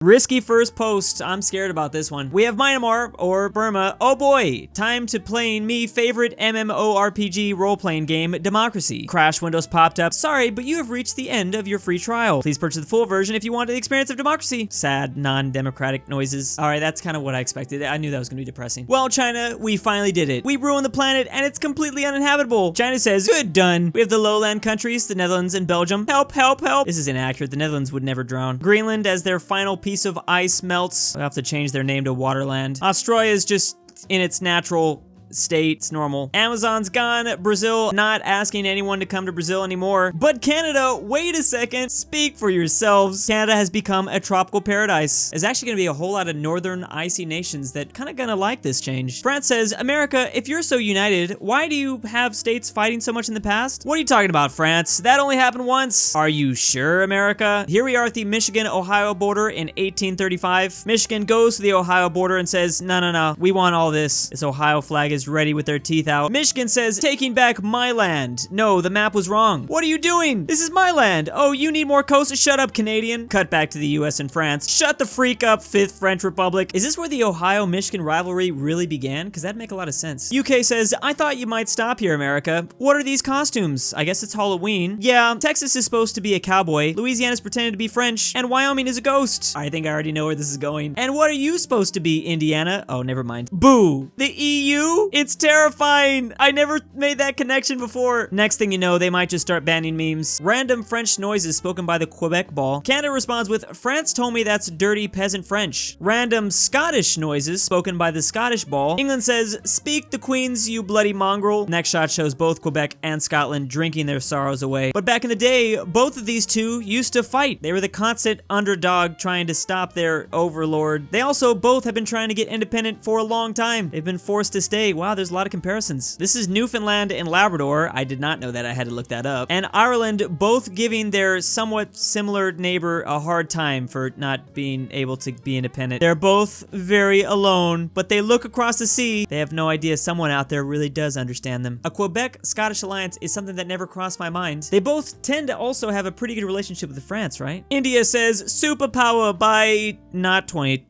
Risky first post. I'm scared about this one. We have Myanmar, or Burma. Oh boy, time to playing me favorite MMORPG role-playing game, Democracy. Crash windows popped up. Sorry, but you have reached the end of your free trial. Please purchase the full version if you want the experience of democracy. Sad, non-democratic noises. All right, that's kind of what I expected. I knew that was gonna be depressing. Well, China, we finally did it. We ruined the planet and it's completely uninhabitable. China says, good, done. We have the lowland countries, the Netherlands and Belgium. Help, help, help. This is inaccurate. The Netherlands would never drown. Greenland, as their final piece of ice melts. They'll have to change their name to Waterland. Australia is just in its natural state. It's normal. Amazon's gone. Brazil, not asking anyone to come to Brazil anymore. But Canada, wait a second. Speak for yourselves. Canada has become a tropical paradise. There's actually gonna be a whole lot of northern icy nations that kind of gonna like this change. France says, America, if you're so united, why do you have states fighting so much in the past? What are you talking about, France? That only happened once. Are you sure, America? Here we are at the Michigan-Ohio border in 1835. Michigan goes to the Ohio border and says, no, no, no, we want all this. This Ohio flag is ready with their teeth out. Michigan says, taking back my land. No, the map was wrong. What are you doing? This is my land. Oh, you need more coast? Shut up, Canadian. Cut back to the US and France. Shut the freak up, Fifth French Republic. Is this where the Ohio-Michigan rivalry really began? Because that'd make a lot of sense. UK says, I thought you might stop here, America. What are these costumes? I guess it's Halloween. Yeah, Texas is supposed to be a cowboy. Louisiana's pretending to be French. And Wyoming is a ghost. I think I already know where this is going. And what are you supposed to be, Indiana? Oh, never mind. Boo. The EU? It's terrifying. I never made that connection before. Next thing you know, they might just start banning memes. Random French noises spoken by the Quebec ball. Canada responds with, France told me that's dirty peasant French. Random Scottish noises spoken by the Scottish ball. England says, speak the Queens, you bloody mongrel. Next shot shows both Quebec and Scotland drinking their sorrows away. But back in the day, both of these two used to fight. They were the constant underdog trying to stop their overlord. They also both have been trying to get independent for a long time. They've been forced to stay. Wow, there's a lot of comparisons. This is Newfoundland and Labrador. I did not know that. I had to look that up. And Ireland, both giving their somewhat similar neighbor a hard time for not being able to be independent. They're both very alone, but they look across the sea. They have no idea someone out there really does understand them. A Quebec-Scottish alliance is something that never crossed my mind. They both tend to also have a pretty good relationship with France, right? India says superpower by not 2030.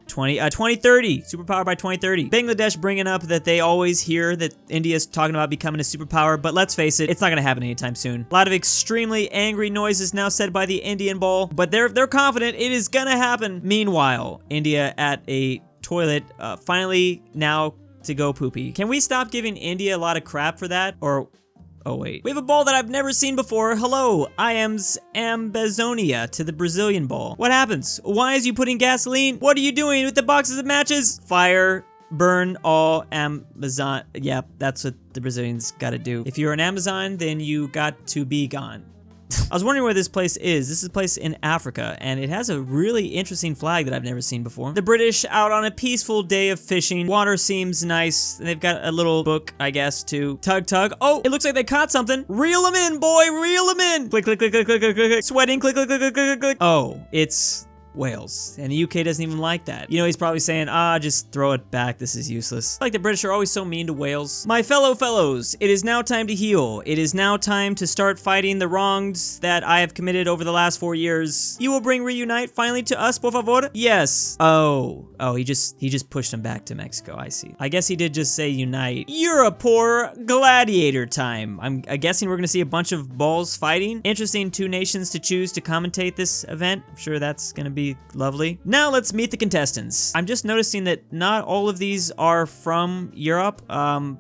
Superpower by 2030. Bangladesh bringing up that they always hear that India's talking about becoming a superpower, but let's face it, it's not gonna happen anytime soon. A lot of extremely angry noises now said by the Indian ball, but they're confident it is gonna happen. Meanwhile, India at a toilet, finally now to go poopy. Can we stop giving India a lot of crap for that? Or oh wait, we have a ball that I've never seen before. Hello, I am Ambazonia to the Brazilian ball. What happens? Why is you putting gasoline? What are you doing with the boxes of matches? Fire, burn all Amazon. Yep, that's what the Brazilians gotta do. If you're an Amazon, then you got to be gone. I was wondering where this place is. This is a place in Africa, and it has a really interesting flag that I've never seen before. The British out on a peaceful day of fishing. Water seems nice. They've got a little book, I guess, to tug. Oh, it looks like they caught something. Reel them in, boy, reel them in. Click, click, click, click, click, click, click. Sweating, click, click, click, click, click, click. Oh, it's whales. And the UK doesn't even like that. You know, he's probably saying, just throw it back. This is useless. Like the British are always so mean to whales. My fellow fellows, it is now time to heal. It is now time to start fighting the wrongs that I have committed over the last 4 years. You will bring reunite finally to us, por favor? Yes. Oh, he just pushed him back to Mexico. I see. I guess he did just say unite. You're a poor gladiator time. I'm guessing we're gonna see a bunch of balls fighting. Interesting 2 nations to choose to commentate this event. I'm sure that's gonna be lovely. Now let's meet the contestants. I'm just noticing that not all of these are from Europe.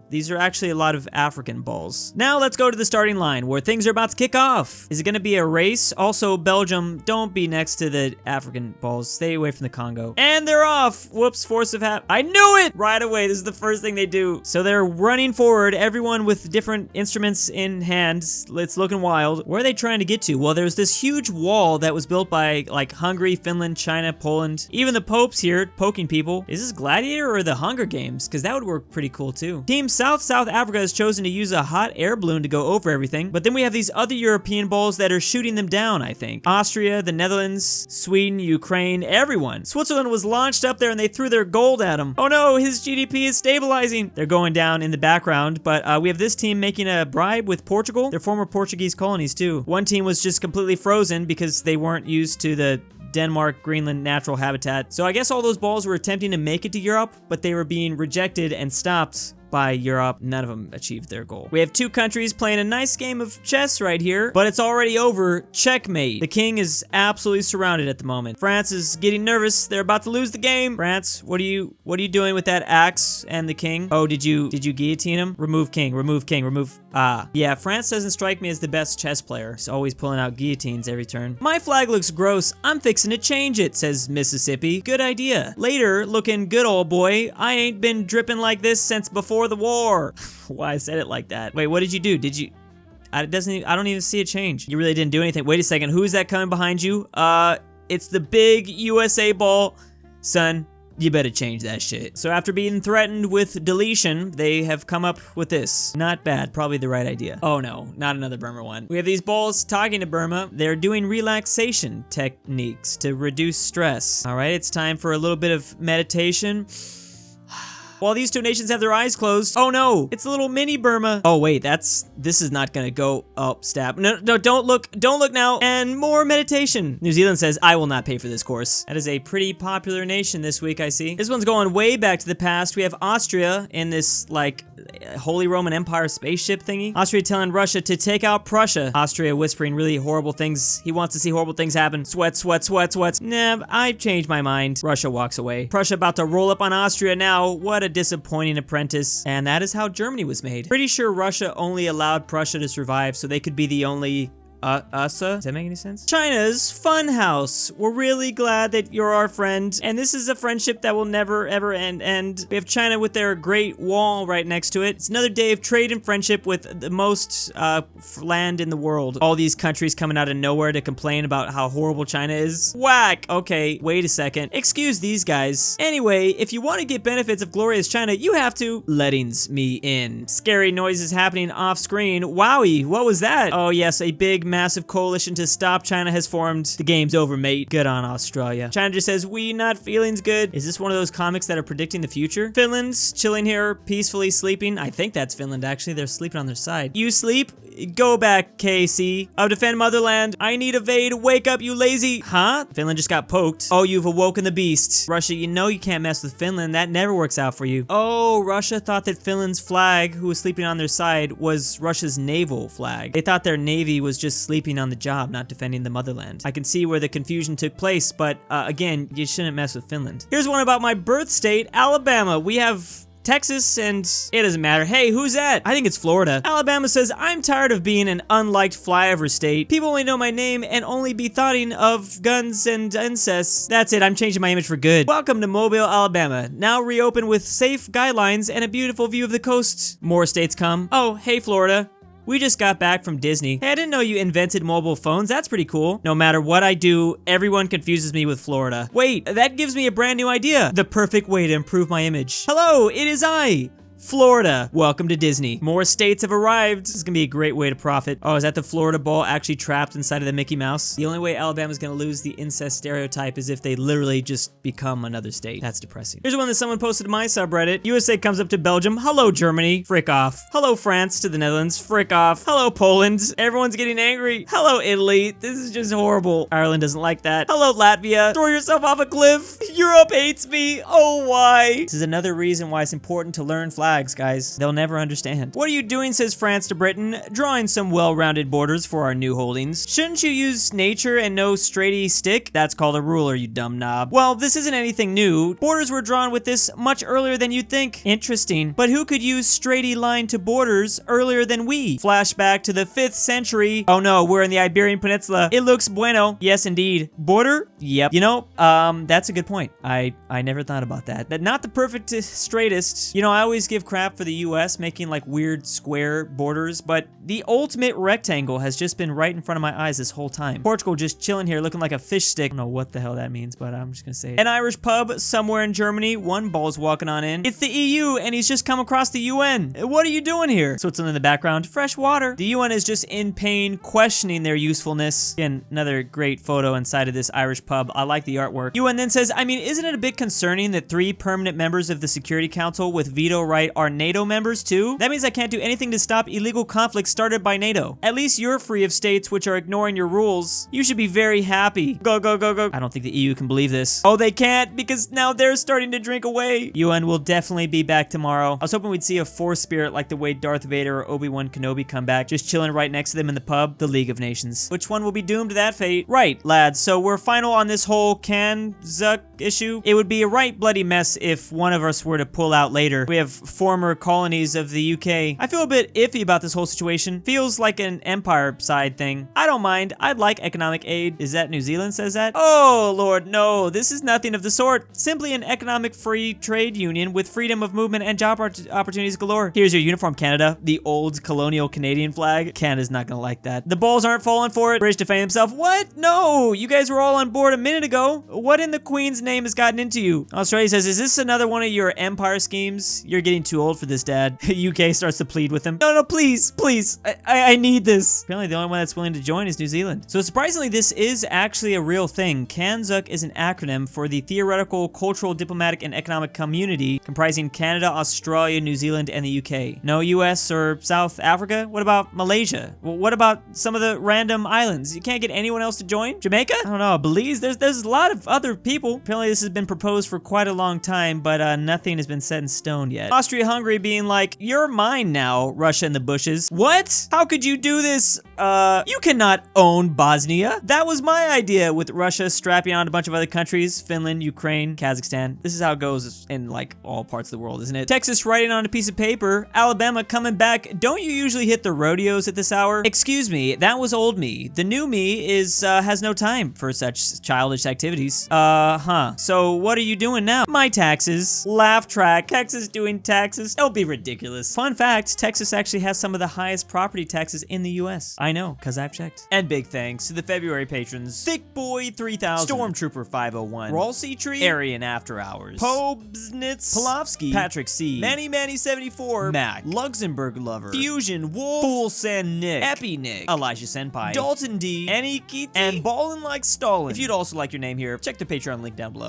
These are actually a lot of African balls. Now let's go to the starting line where things are about to kick off. Is it gonna be a race? Also, Belgium, don't be next to the African balls. Stay away from the Congo. And they're off. Whoops, force of habit. I knew it right away. This is the first thing they do. So they're running forward, everyone with different instruments in hand. It's looking wild. Where are they trying to get to? Well, there's this huge wall that was built by like Hungary, Finland, China, Poland. Even the Pope's here poking people. Is this Gladiator or the Hunger Games? Because that would work pretty cool too. Team South Africa has chosen to use a hot air balloon to go over everything. But then we have these other European balls that are shooting them down, I think. Austria, the Netherlands, Sweden, Ukraine, everyone. Switzerland was launched up there and they threw their gold at him. Oh no, his GDP is stabilizing. They're going down in the background, but we have this team making a bribe with Portugal. They're former Portuguese colonies too. One team was just completely frozen because they weren't used to the Denmark, Greenland natural habitat. So I guess all those balls were attempting to make it to Europe, but they were being rejected and stopped by Europe. None of them achieved their goal. We have two countries playing a nice game of chess right here, but it's already over. Checkmate. The king is absolutely surrounded at the moment. France is getting nervous. They're about to lose the game. France, what are you doing with that axe and the king? Oh, did you guillotine him? Remove king, remove king, remove. Yeah, France doesn't strike me as the best chess player. He's always pulling out guillotines every turn. My flag looks gross. I'm fixing to change it, says Mississippi. Good idea. Later, looking good, old boy. I ain't been dripping like this since before the war. Why I said it like that. Wait, what did you do? Did you... I don't even see a change. You really didn't do anything. Wait a second. Who is that coming behind you? It's the big USA ball. Son, you better change that shit. So after being threatened with deletion, they have come up with this. Not bad. Probably the right idea. Oh no, not another Burma one. We have these balls talking to Burma. They're doing relaxation techniques to reduce stress. All right, it's time for a little bit of meditation. While these two nations have their eyes closed. Oh no, it's a little mini Burma. Oh wait, this is not gonna go. Oh, stab. No, don't look now. And more meditation. New Zealand says, I will not pay for this course. That is a pretty popular nation this week, I see. This one's going way back to the past. We have Austria in this, like, Holy Roman Empire spaceship thingy. Austria telling Russia to take out Prussia. Austria whispering really horrible things. He wants to see horrible things happen. Sweat, sweat, sweat, sweat. Nah, I've changed my mind. Russia walks away. Prussia about to roll up on Austria now. What a disappointing apprentice. And that is how Germany was made. Pretty sure Russia only allowed Prussia to survive so they could be the only USA? Does that make any sense? China's funhouse. We're really glad that you're our friend, and this is a friendship that will never ever end. And we have China with their Great Wall right next to it. It's another day of trade and friendship with the most land in the world. All these countries coming out of nowhere to complain about how horrible China is. Whack! Okay, wait a second. Excuse these guys. Anyway, if you want to get benefits of glorious China, you have to lettings me in. Scary noises happening off screen. Wowie, what was that? Oh yes, a big massive coalition to stop China has formed. The game's over, mate. Good on Australia. China just says, we not feelings good. Is this one of those comics that are predicting the future? Finland's chilling here, peacefully sleeping. I think that's Finland, actually. They're sleeping on their side. You sleep? Go back, KC. I'll defend motherland. I need evade. Wake up, you lazy. Huh? Finland just got poked. Oh, you've awoken the beast. Russia, you know you can't mess with Finland. That never works out for you. Oh, Russia thought that Finland's flag, who was sleeping on their side, was Russia's naval flag. They thought their navy was just sleeping on the job, not defending the motherland. I can see where the confusion took place, but again, you shouldn't mess with Finland. Here's one about my birth state, Alabama. We have Texas, and it doesn't matter. Hey, who's that? I think it's Florida. Alabama says, I'm tired of being an unliked flyover state. People only know my name and only be thoughting of guns and incest. That's it, I'm changing my image for good. Welcome to Mobile, Alabama. Now reopened with safe guidelines and a beautiful view of the coast. More states come. Oh, hey, Florida. We just got back from Disney. Hey, I didn't know you invented mobile phones. That's pretty cool. No matter what I do, everyone confuses me with Florida. Wait, that gives me a brand new idea. The perfect way to improve my image. Hello, it is I, Florida. Welcome to Disney. More states have arrived. This is gonna be a great way to profit. Oh, is that the Florida ball actually trapped inside of the Mickey Mouse? The only way Alabama's gonna lose the incest stereotype is if they literally just become another state. That's depressing. Here's one that someone posted to my subreddit. USA comes up to Belgium. Hello, Germany. Frick off. Hello, France to the Netherlands. Frick off. Hello, Poland. Everyone's getting angry. Hello, Italy. This is just horrible. Ireland doesn't like that. Hello, Latvia. Throw yourself off a cliff. Europe hates me. Oh, why? This is another reason why it's important to learn flags, guys. They'll never understand. What are you doing, says France to Britain, drawing some well-rounded borders for our new holdings. Shouldn't you use nature and no straighty stick? That's called a ruler, you dumb knob. Well, this isn't anything new. Borders were drawn with this much earlier than you'd think. Interesting. But who could use straighty line to borders earlier than we? Flashback to the 5th century. Oh no, we're in the Iberian Peninsula. It looks bueno. Yes, indeed. Border? Yep. You know, that's a good point. I never thought about that. But not the perfect straightest. You know, I always give crap for the US making like weird square borders, but the ultimate rectangle has just been right in front of my eyes this whole time. Portugal just chilling here looking like a fish stick. I don't know what the hell that means, but I'm just gonna say it. An Irish pub somewhere in Germany, one ball's walking on in. It's the EU and he's just come across the UN. What are you doing here? Switzerland in the background, fresh water. The UN is just in pain, questioning their usefulness. Again, another great photo inside of this Irish pub. I like the artwork. UN then says, I mean, isn't it a bit concerning that 3 permanent members of the Security Council with veto right wait, are NATO members too? That means I can't do anything to stop illegal conflicts started by NATO. At least you're free of states which are ignoring your rules. You should be very happy. Go, go, go, go. I don't think the EU can believe this. Oh, they can't because now they're starting to drink away. UN will definitely be back tomorrow. I was hoping we'd see a Force spirit like the way Darth Vader or Obi-Wan Kenobi come back, just chilling right next to them in the pub, the League of Nations. Which one will be doomed to that fate? Right, lads, so we're final on this whole CANZUK issue. It would be a right bloody mess if one of us were to pull out later. We have former colonies of the UK. I feel a bit iffy about this whole situation. Feels like an empire side thing. I don't mind. I'd like economic aid. Is that New Zealand says that? Oh, Lord, no. This is nothing of the sort. Simply an economic free trade union with freedom of movement and job opportunities galore. Here's your uniform, Canada. The old colonial Canadian flag. Canada's not gonna like that. The balls aren't falling for it. British defending himself. What? No! You guys were all on board a minute ago. What in the Queen's name has gotten into you? Australia says, is this another one of your empire schemes? You're getting too old for this, Dad. UK starts to plead with him. No, no, please, please. I need this. Apparently the only one that's willing to join is New Zealand. So surprisingly, this is actually a real thing. CANZUK is an acronym for the Theoretical, Cultural, Diplomatic, and Economic Community comprising Canada, Australia, New Zealand, and the UK. No US or South Africa? What about Malaysia? Well, what about some of the random islands? You can't get anyone else to join? Jamaica? I don't know. Belize? There's a lot of other people. Apparently this has been proposed for quite a long time, but nothing has been set in stone yet. Austria-Hungary being like, you're mine now, Russia in the bushes. What? How could you do this? You cannot own Bosnia. That was my idea, with Russia strapping on a bunch of other countries, Finland, Ukraine, Kazakhstan. This is how it goes in like all parts of the world, isn't it? Texas writing on a piece of paper, Alabama coming back. Don't you usually hit the rodeos at this hour? Excuse me, that was old me. The new me is has no time for such childish activities. So what are you doing now? My taxes. Laugh track. Texas doing taxes. Don't be ridiculous. Fun fact, Texas actually has some of the highest property taxes in the US. I know, cause I've checked. And big thanks to the February patrons: Thick Boy 3000, Stormtrooper 501, RalseiTree, AryanAfterHours, Pobsnitz, Pelovski, Patrick C, Manny 74, Mac, LuxembourgLover, FusionWolf, Full Send Nick, EpiNick, Elijah Senpai, Dalton D, Annie Keith, and BallinLikeStalin. If you'd also like your name here, check the Patreon link down below.